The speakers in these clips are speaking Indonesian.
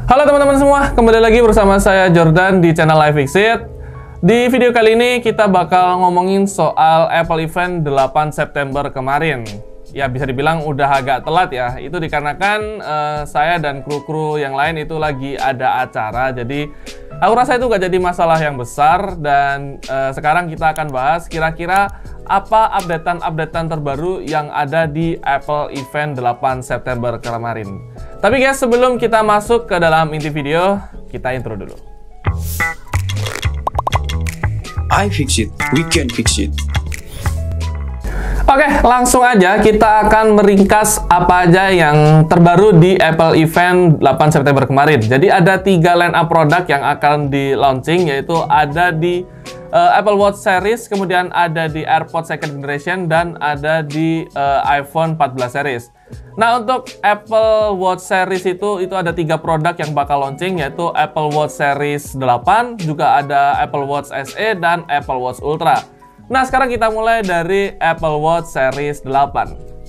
Halo teman-teman semua, kembali lagi bersama saya Jordan di channel iFixit. Di video kali ini kita bakal ngomongin soal Apple Event 8 September kemarin. Ya bisa dibilang udah agak telat ya, itu dikarenakan saya dan kru-kru yang lain itu lagi ada acara. Jadi aku rasa itu gak jadi masalah yang besar. Dan sekarang kita akan bahas kira-kira apa updatean terbaru yang ada di Apple Event 8 September kemarin. Tapi guys, sebelum kita masuk ke dalam inti video, kita intro dulu. iFixit, we can fix it. Oke, langsung aja kita akan meringkas apa aja yang terbaru di Apple Event 8 September kemarin. Jadi ada 3 line up produk yang akan di launching, yaitu ada di Apple Watch Series, kemudian ada di AirPods Second Generation, dan ada di iPhone 14 Series. Nah, untuk Apple Watch Series itu ada 3 produk yang bakal launching, yaitu Apple Watch Series 8, juga ada Apple Watch SE, dan Apple Watch Ultra. Nah, sekarang kita mulai dari Apple Watch Series 8.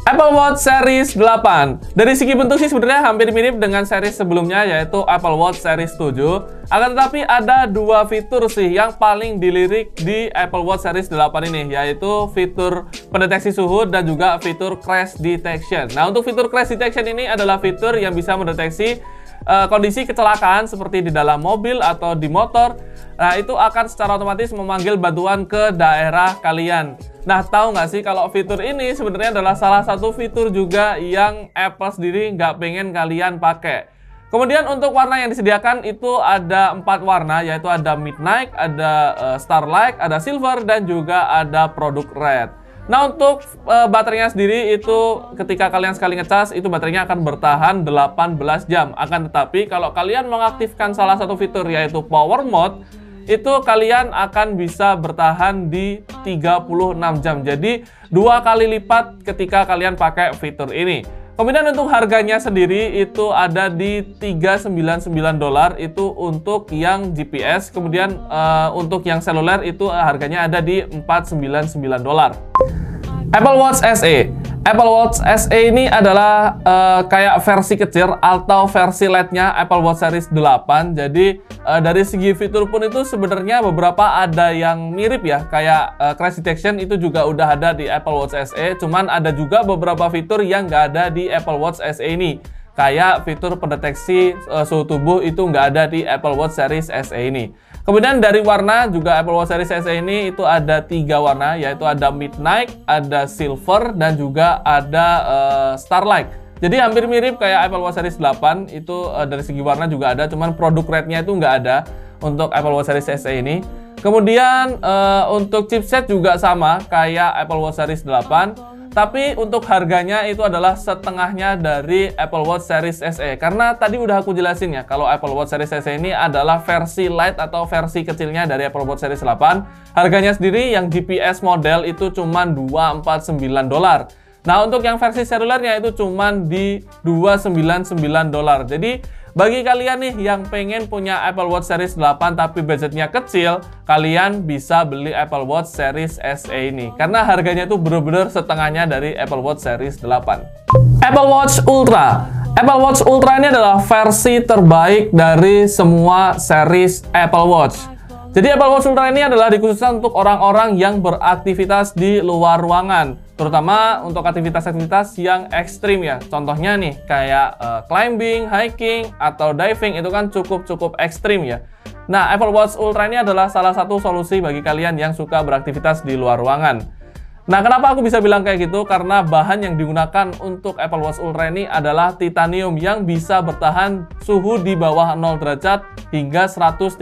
Apple Watch Series 8. Dari segi bentuk sih sebenarnya hampir mirip dengan series sebelumnya, yaitu Apple Watch Series 7. Akan tetapi ada 2 fitur sih yang paling dilirik di Apple Watch Series 8 ini, yaitu fitur pendeteksi suhu dan juga fitur crash detection. Nah, untuk fitur crash detection ini adalah fitur yang bisa mendeteksi kondisi kecelakaan seperti di dalam mobil atau di motor. Nah, itu akan secara otomatis memanggil bantuan ke daerah kalian. Nah, tahu nggak sih kalau fitur ini sebenarnya adalah salah satu fitur juga yang Apple sendiri nggak pengen kalian pakai. Kemudian untuk warna yang disediakan itu ada 4 warna, yaitu ada Midnight, ada Starlight, ada Silver, dan juga ada Product Red. Nah, untuk baterainya sendiri itu ketika kalian sekali ngecas itu baterainya akan bertahan 18 jam. Akan tetapi kalau kalian mengaktifkan salah satu fitur yaitu Power Mode, itu kalian akan bisa bertahan di 36 jam. Jadi 2 kali lipat ketika kalian pakai fitur ini. Kemudian untuk harganya sendiri itu ada di $399 itu untuk yang GPS. Kemudian untuk yang seluler itu harganya ada di $499. Apple Watch SE. Apple Watch SE ini adalah kayak versi kecil atau versi light-nya Apple Watch Series 8. Jadi dari segi fitur pun itu sebenarnya beberapa ada yang mirip ya, kayak crash detection itu juga udah ada di Apple Watch SE. Cuman ada juga beberapa fitur yang nggak ada di Apple Watch SE ini. Kayak fitur pendeteksi suhu tubuh itu nggak ada di Apple Watch Series SE ini. Kemudian dari warna juga Apple Watch Series SE ini itu ada 3 warna, yaitu ada Midnight, ada Silver, dan juga ada Starlight. Jadi hampir mirip kayak Apple Watch Series 8, itu dari segi warna juga ada, cuman produk red-nya itu nggak ada untuk Apple Watch Series SE ini. Kemudian untuk chipset juga sama kayak Apple Watch Series 8. Tapi untuk harganya itu adalah setengahnya dari Apple Watch Series SE. Karena tadi udah aku jelasin ya, kalau Apple Watch Series SE ini adalah versi light atau versi kecilnya dari Apple Watch Series 8. Harganya sendiri yang GPS model itu cuma $249. Nah, untuk yang versi selulernya itu cuma di $299. Jadi bagi kalian nih yang pengen punya Apple Watch Series 8 tapi budgetnya kecil, kalian bisa beli Apple Watch Series SE ini. Karena harganya itu bener-bener setengahnya dari Apple Watch Series 8. Apple Watch Ultra. Apple Watch Ultra ini adalah versi terbaik dari semua series Apple Watch. Jadi Apple Watch Ultra ini adalah dikhususkan untuk orang-orang yang beraktivitas di luar ruangan, terutama untuk aktivitas-aktivitas yang ekstrim ya. Contohnya nih kayak climbing, hiking, atau diving, itu kan cukup ekstrim ya. Nah, Apple Watch Ultra ini adalah salah satu solusi bagi kalian yang suka beraktivitas di luar ruangan. Nah, kenapa aku bisa bilang kayak gitu? Karena bahan yang digunakan untuk Apple Watch Ultra ini adalah titanium yang bisa bertahan suhu di bawah 0 derajat hingga 130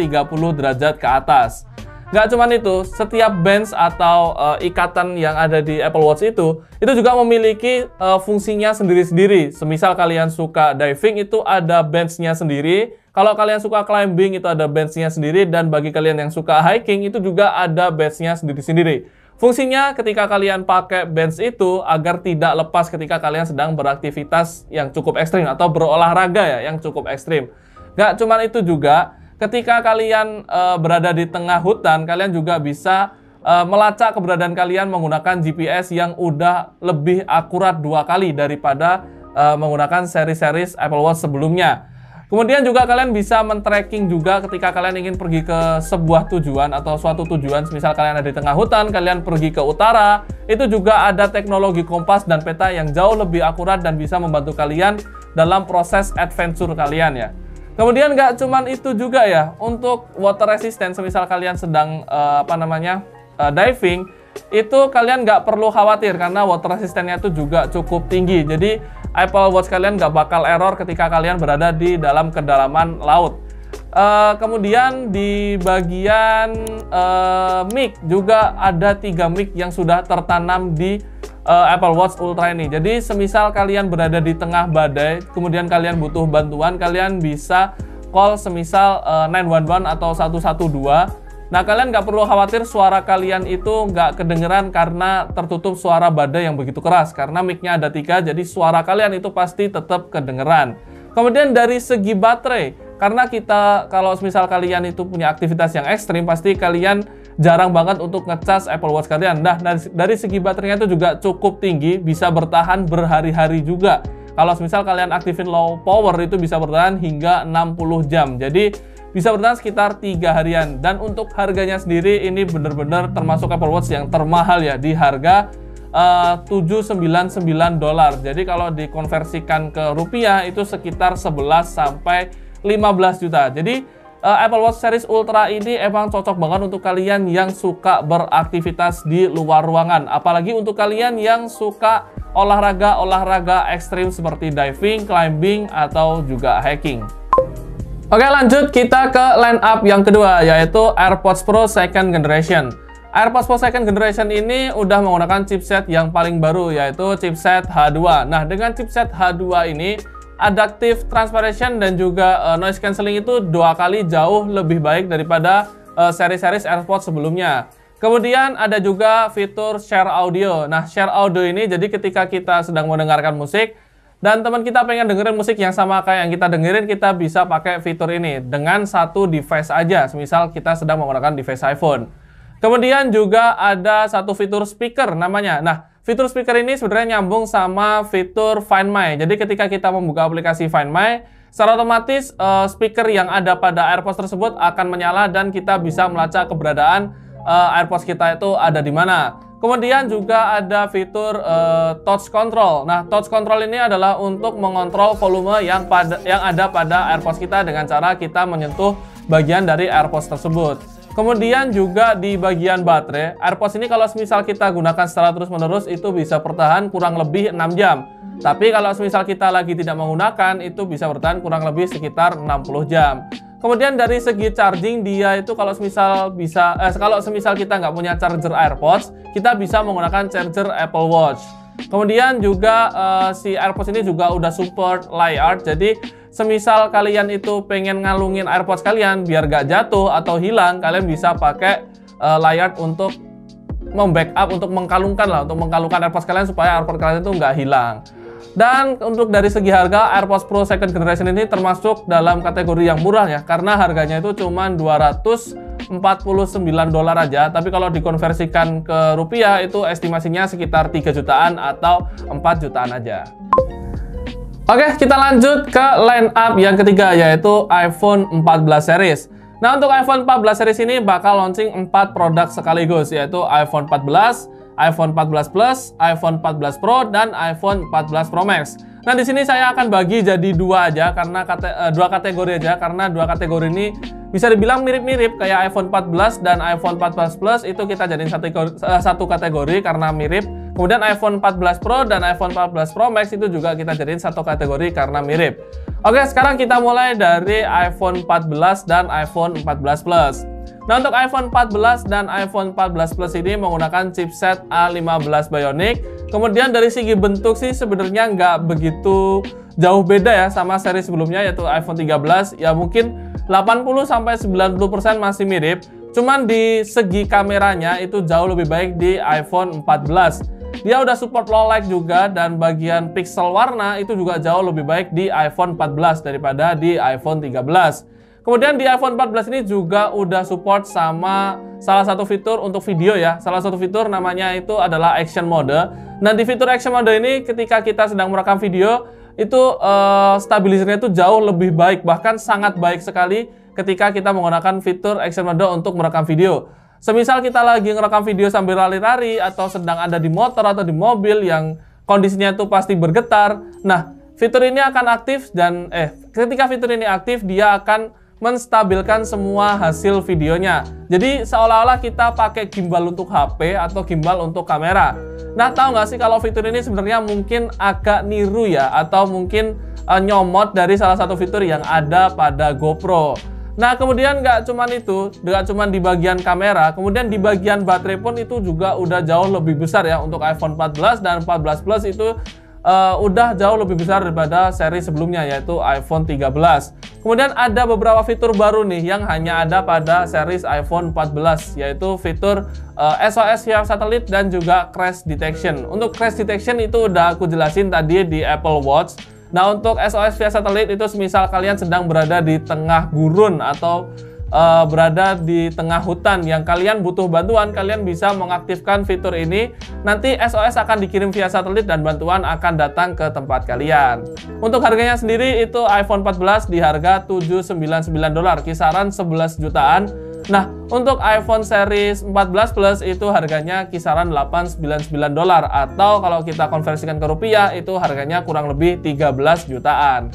derajat ke atas. Nggak cuman itu, setiap bands atau ikatan yang ada di Apple Watch itu juga memiliki fungsinya sendiri-sendiri. Semisal kalian suka diving, itu ada bands-nya sendiri. Kalau kalian suka climbing, itu ada bands-nya sendiri. Dan bagi kalian yang suka hiking, itu juga ada bands-nya sendiri-sendiri. Fungsinya ketika kalian pakai bands itu agar tidak lepas ketika kalian sedang beraktivitas yang cukup ekstrim atau berolahraga ya yang cukup ekstrim. Nggak cuman itu juga, ketika kalian berada di tengah hutan, kalian juga bisa melacak keberadaan kalian menggunakan GPS yang udah lebih akurat 2 kali daripada menggunakan seri-seri Apple Watch sebelumnya. Kemudian juga kalian bisa men-tracking juga ketika kalian ingin pergi ke sebuah tujuan atau suatu tujuan. Misal kalian ada di tengah hutan, kalian pergi ke utara, itu juga ada teknologi kompas dan peta yang jauh lebih akurat dan bisa membantu kalian dalam proses adventure kalian ya. Kemudian nggak cuman itu juga ya, untuk water resistance, misal kalian sedang diving, itu kalian nggak perlu khawatir karena water resistance-nya itu juga cukup tinggi. Jadi Apple Watch kalian nggak bakal error ketika kalian berada di dalam kedalaman laut. Kemudian di bagian mic juga ada 3 mic yang sudah tertanam di Apple Watch Ultra ini. Jadi semisal kalian berada di tengah badai, kemudian kalian butuh bantuan, kalian bisa call semisal 911 atau 112. Nah, kalian nggak perlu khawatir suara kalian itu nggak kedengeran karena tertutup suara badai yang begitu keras. Karena mic-nya ada 3, jadi suara kalian itu pasti tetap kedengeran. Kemudian dari segi baterai, karena kalau misal kalian itu punya aktivitas yang ekstrim, pasti kalian jarang banget untuk ngecas Apple Watch kalian. Nah, dari segi baterainya itu juga cukup tinggi, bisa bertahan berhari-hari juga. Kalau misal kalian aktifin low power, itu bisa bertahan hingga 60 jam. Jadi bisa bertahan sekitar 3 harian. Dan untuk harganya sendiri, ini bener-bener termasuk Apple Watch yang termahal ya, di harga $799. Jadi kalau dikonversikan ke rupiah itu sekitar 11 sampai 15 juta. Jadi Apple Watch Series Ultra ini emang cocok banget untuk kalian yang suka beraktivitas di luar ruangan. Apalagi untuk kalian yang suka olahraga ekstrim seperti diving, climbing, atau juga hiking. Oke, lanjut kita ke line up yang kedua, yaitu AirPods Pro Second Generation. AirPods Pro Second Generation ini udah menggunakan chipset yang paling baru, yaitu chipset H2. Nah, dengan chipset H2 ini, adaptive transparency dan juga noise cancelling itu 2 kali jauh lebih baik daripada seri-seri AirPods sebelumnya. Kemudian ada juga fitur share audio. Nah, share audio ini jadi ketika kita sedang mendengarkan musik dan teman kita pengen dengerin musik yang sama kayak yang kita dengerin, kita bisa pakai fitur ini dengan satu device aja. Misal kita sedang menggunakan device iPhone. Kemudian juga ada satu fitur speaker namanya. Nah, fitur speaker ini sebenarnya nyambung sama fitur Find My. Jadi ketika kita membuka aplikasi Find My, secara otomatis speaker yang ada pada AirPods tersebut akan menyala dan kita bisa melacak keberadaan AirPods kita itu ada di mana. Kemudian juga ada fitur touch control. Nah, touch control ini adalah untuk mengontrol volume yang ada pada AirPods kita dengan cara kita menyentuh bagian dari AirPods tersebut. Kemudian juga di bagian baterai, AirPods ini kalau misal kita gunakan secara terus-menerus itu bisa bertahan kurang lebih 6 jam. Tapi kalau misal kita lagi tidak menggunakan, itu bisa bertahan kurang lebih sekitar 60 jam. Kemudian dari segi charging, dia itu kalau semisal kita nggak punya charger AirPods, kita bisa menggunakan charger Apple Watch. Kemudian juga si AirPods ini juga udah support layar, jadi semisal kalian itu pengen ngalungin AirPods kalian biar gak jatuh atau hilang, kalian bisa pakai layar untuk membackup, untuk mengkalungkan AirPods kalian supaya AirPods kalian itu nggak hilang. Dan untuk dari segi harga, AirPods Pro Second Generation ini termasuk dalam kategori yang murah ya, karena harganya itu cuma $249 aja. Tapi kalau dikonversikan ke rupiah itu estimasinya sekitar 3 jutaan atau 4 jutaan aja. Oke, kita lanjut ke line up yang ketiga, yaitu iPhone 14 series. Nah, untuk iPhone 14 series ini bakal launching 4 produk sekaligus, yaitu iPhone 14, iPhone 14 Plus, iPhone 14 Pro, dan iPhone 14 Pro Max. Nah, di sini saya akan bagi jadi dua aja, karena dua kategori aja, karena dua kategori ini bisa dibilang mirip-mirip kayak iPhone 14 dan iPhone 14 Plus itu kita jadiin satu kategori karena mirip. Kemudian iPhone 14 Pro dan iPhone 14 Pro Max itu juga kita jadiin satu kategori karena mirip. Oke, sekarang kita mulai dari iPhone 14 dan iPhone 14 Plus. Nah, untuk iPhone 14 dan iPhone 14 Plus ini menggunakan chipset A15 Bionic. Kemudian dari segi bentuk sih sebenarnya nggak begitu jauh beda ya sama seri sebelumnya, yaitu iPhone 13. Ya mungkin 80-90% masih mirip. Cuman di segi kameranya itu jauh lebih baik di iPhone 14. Dia udah support low light juga, dan bagian pixel warna itu juga jauh lebih baik di iPhone 14 daripada di iPhone 13. Kemudian di iPhone 14 ini juga udah support sama salah satu fitur untuk video ya. Salah satu fitur namanya itu adalah Action Mode. Nah, di fitur Action Mode ini ketika kita sedang merekam video, itu stabilizernya itu jauh lebih baik, bahkan sangat baik sekali ketika kita menggunakan fitur action mode untuk merekam video. Semisal kita lagi ngerekam video sambil lari-lari atau sedang ada di motor atau di mobil yang kondisinya itu pasti bergetar. Nah, fitur ini akan aktif dan ketika fitur ini aktif dia akan menstabilkan semua hasil videonya. Jadi seolah-olah kita pakai gimbal untuk HP atau gimbal untuk kamera. Nah, tahu nggak sih kalau fitur ini sebenarnya mungkin agak niru ya, atau mungkin nyomot dari salah satu fitur yang ada pada GoPro. Nah, kemudian nggak cuman itu, nggak cuman di bagian kamera, kemudian di bagian baterai pun itu juga udah jauh lebih besar ya. Untuk iPhone 14 dan 14 Plus itu udah jauh lebih besar daripada seri sebelumnya, yaitu iPhone 13. Kemudian ada beberapa fitur baru nih yang hanya ada pada series iPhone 14, yaitu fitur SOS via satelit dan juga crash detection. Untuk crash detection itu udah aku jelasin tadi di Apple Watch. Nah, untuk SOS via satelit itu semisal kalian sedang berada di tengah gurun atau berada di tengah hutan yang kalian butuh bantuan, kalian bisa mengaktifkan fitur ini. Nanti SOS akan dikirim via satelit dan bantuan akan datang ke tempat kalian. Untuk harganya sendiri itu iPhone 14 di harga $799, kisaran 11 jutaan. Nah, untuk iPhone series 14 Plus itu harganya kisaran $899, atau kalau kita konversikan ke rupiah itu harganya kurang lebih 13 jutaan.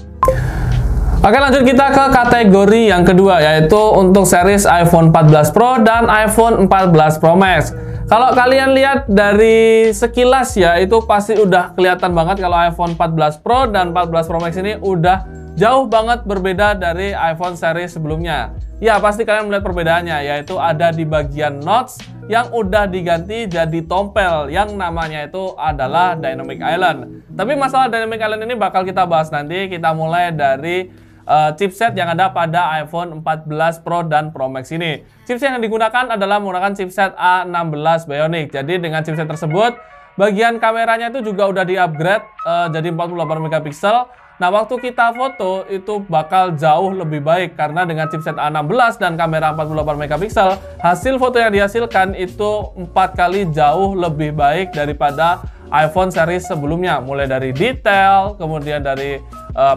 Oke, lanjut kita ke kategori yang kedua, yaitu untuk series iPhone 14 Pro dan iPhone 14 Pro Max. Kalau kalian lihat dari sekilas ya, itu pasti udah kelihatan banget kalau iPhone 14 Pro dan 14 Pro Max ini udah jauh banget berbeda dari iPhone series sebelumnya. Ya, pasti kalian melihat perbedaannya, yaitu ada di bagian notch yang udah diganti jadi tompel, yang namanya itu adalah Dynamic Island. Tapi masalah Dynamic Island ini bakal kita bahas nanti. Kita mulai dari chipset yang ada pada iPhone 14 Pro dan Pro Max ini. Chipset yang digunakan adalah menggunakan chipset A16 Bionic. Jadi dengan chipset tersebut, bagian kameranya itu juga udah di-upgrade jadi 48 megapiksel. Nah, waktu kita foto itu bakal jauh lebih baik karena dengan chipset A16 dan kamera 48 megapiksel, hasil foto yang dihasilkan itu 4 kali jauh lebih baik daripada iPhone series sebelumnya. Mulai dari detail, kemudian dari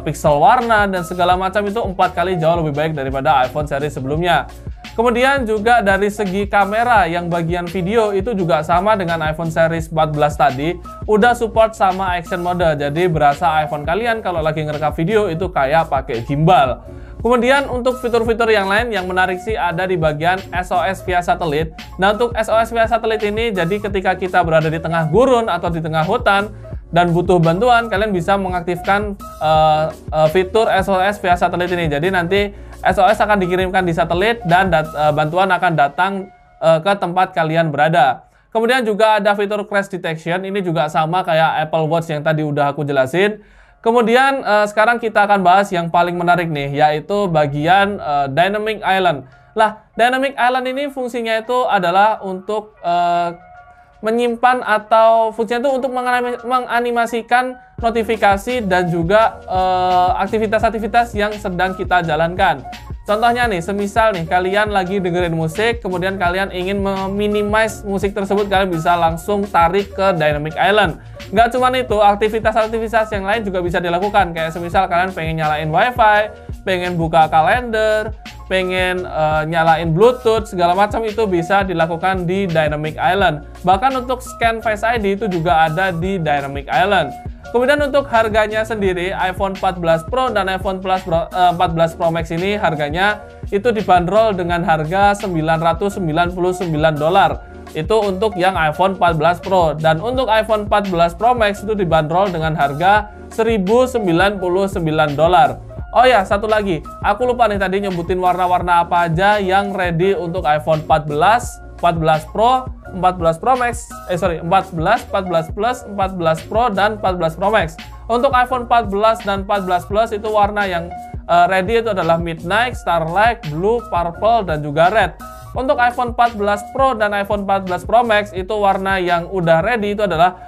pixel warna dan segala macam itu 4 kali jauh lebih baik daripada iPhone series sebelumnya. Kemudian juga dari segi kamera yang bagian video itu juga sama dengan iPhone series 14 tadi, udah support sama action mode. Jadi berasa iPhone kalian kalau lagi ngerekam video itu kayak pakai gimbal. Kemudian untuk fitur-fitur yang lain yang menarik sih ada di bagian SOS via satelit. Nah, untuk SOS via satelit ini, jadi ketika kita berada di tengah gurun atau di tengah hutan dan butuh bantuan, kalian bisa mengaktifkan fitur SOS via satelit ini. Jadi nanti SOS akan dikirimkan di satelit dan bantuan akan datang ke tempat kalian berada. Kemudian juga ada fitur crash detection, ini juga sama kayak Apple Watch yang tadi udah aku jelasin. Kemudian sekarang kita akan bahas yang paling menarik nih, yaitu bagian Dynamic Island. Lah, Dynamic Island ini fungsinya itu adalah untuk menyimpan, atau fungsinya itu untuk menganimasikan notifikasi dan juga aktivitas-aktivitas yang sedang kita jalankan. Contohnya nih, semisal nih kalian lagi dengerin musik, kemudian kalian ingin meminimize musik tersebut, kalian bisa langsung tarik ke Dynamic Island. Nggak cuma itu, aktivitas-aktivitas yang lain juga bisa dilakukan. Kayak semisal kalian pengen nyalain WiFi, pengen buka kalender, pengen nyalain Bluetooth, segala macam itu bisa dilakukan di Dynamic Island. Bahkan untuk scan Face ID itu juga ada di Dynamic Island. Kemudian untuk harganya sendiri, iPhone 14 Pro dan iPhone 14 Pro Max ini harganya itu dibanderol dengan harga $999. Itu untuk yang iPhone 14 Pro. Dan untuk iPhone 14 Pro Max itu dibanderol dengan harga $1.099. Oh ya, satu lagi. Aku lupa nih tadi nyebutin warna-warna apa aja yang ready untuk iPhone 14, 14 Pro, 14 Pro Max, 14, 14 Plus, 14 Pro, dan 14 Pro Max. Untuk iPhone 14 dan 14 Plus itu warna yang ready itu adalah Midnight, Starlight, Blue, Purple, dan juga Red. Untuk iPhone 14 Pro dan iPhone 14 Pro Max itu warna yang udah ready itu adalah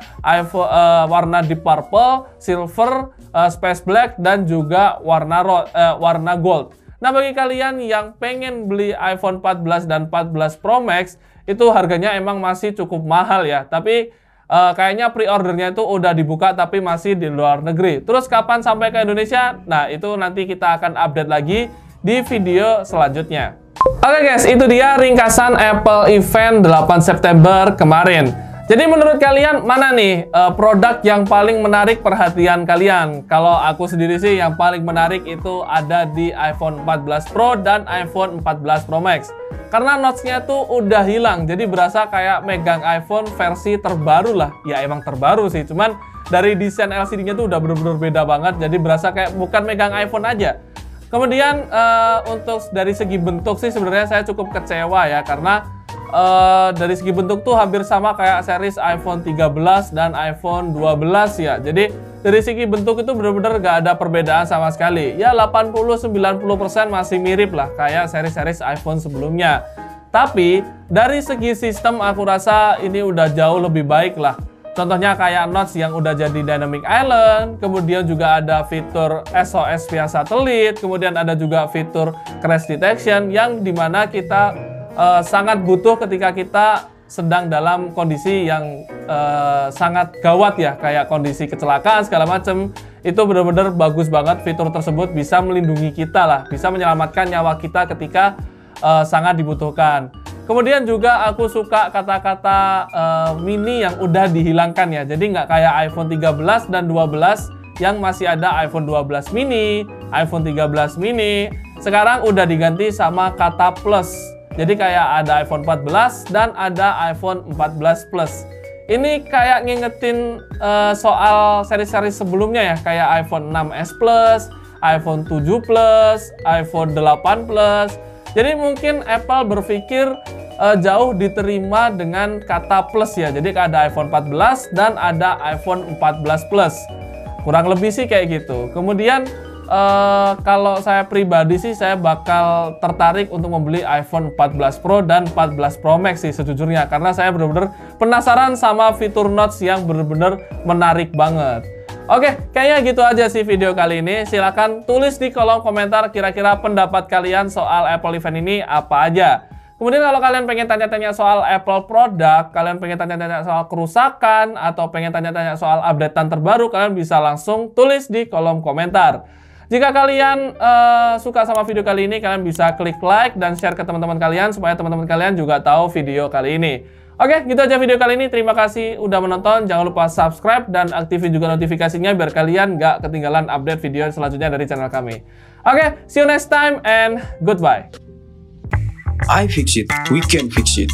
warna Deep Purple, Silver, Space Black, dan juga warna Gold. Nah, bagi kalian yang pengen beli iPhone 14 dan 14 Pro Max, itu harganya emang masih cukup mahal ya. Tapi Kayaknya pre-ordernya itu udah dibuka tapi masih di luar negeri. Terus kapan sampai ke Indonesia? Nah, itu nanti kita akan update lagi di video selanjutnya. Oke guys, itu dia ringkasan Apple Event 8 September kemarin. Jadi menurut kalian mana nih produk yang paling menarik perhatian kalian? Kalau aku sendiri sih yang paling menarik itu ada di iPhone 14 Pro dan iPhone 14 Pro Max. Karena notch-nya tuh udah hilang, jadi berasa kayak megang iPhone versi terbaru lah. Ya emang terbaru sih, cuman dari desain LCD-nya tuh udah bener-bener beda banget, jadi berasa kayak bukan megang iPhone aja. Kemudian untuk dari segi bentuk sih sebenarnya saya cukup kecewa ya, karena dari segi bentuk tuh hampir sama kayak series iPhone 13 dan iPhone 12 ya. Jadi dari segi bentuk itu benar-benar gak ada perbedaan sama sekali. Ya 80-90% masih mirip lah kayak seri-series iPhone sebelumnya. Tapi dari segi sistem aku rasa ini udah jauh lebih baik lah. Contohnya kayak notch yang udah jadi Dynamic Island, kemudian juga ada fitur SOS via satelit, kemudian ada juga fitur crash detection yang dimana kita sangat butuh ketika kita sedang dalam kondisi yang sangat gawat ya, kayak kondisi kecelakaan segala macem. Itu benar-benar bagus banget, fitur tersebut bisa melindungi kita lah, bisa menyelamatkan nyawa kita ketika sangat dibutuhkan. Kemudian juga aku suka kata-kata mini yang udah dihilangkan ya, jadi nggak kayak iPhone 13 dan 12 yang masih ada iPhone 12 mini, iPhone 13 mini, sekarang udah diganti sama kata plus. Jadi kayak ada iPhone 14 dan ada iPhone 14 Plus. Ini kayak ngingetin soal seri-seri sebelumnya ya, kayak iPhone 6s Plus, iPhone 7 Plus, iPhone 8 Plus. Jadi mungkin Apple berpikir jauh diterima dengan kata plus ya. Jadi ada iPhone 14 dan ada iPhone 14 Plus. Kurang lebih sih kayak gitu. Kemudian kalau saya pribadi sih saya bakal tertarik untuk membeli iPhone 14 Pro dan 14 Pro Max sih sejujurnya, karena saya benar-benar penasaran sama fitur notch yang benar-benar menarik banget. Oke, kayaknya gitu aja sih video kali ini. Silahkan tulis di kolom komentar kira-kira pendapat kalian soal Apple Event ini apa aja. Kemudian kalau kalian pengen tanya-tanya soal Apple produk, kalian pengen tanya-tanya soal kerusakan, atau pengen tanya-tanya soal updatean terbaru, kalian bisa langsung tulis di kolom komentar. Jika kalian suka sama video kali ini, kalian bisa klik like dan share ke teman-teman kalian supaya teman-teman kalian juga tahu video kali ini. Oke, gitu aja video kali ini. Terima kasih udah menonton. Jangan lupa subscribe dan aktifin juga notifikasinya biar kalian nggak ketinggalan update video selanjutnya dari channel kami. Oke, see you next time and goodbye. I fix it. We can fix it.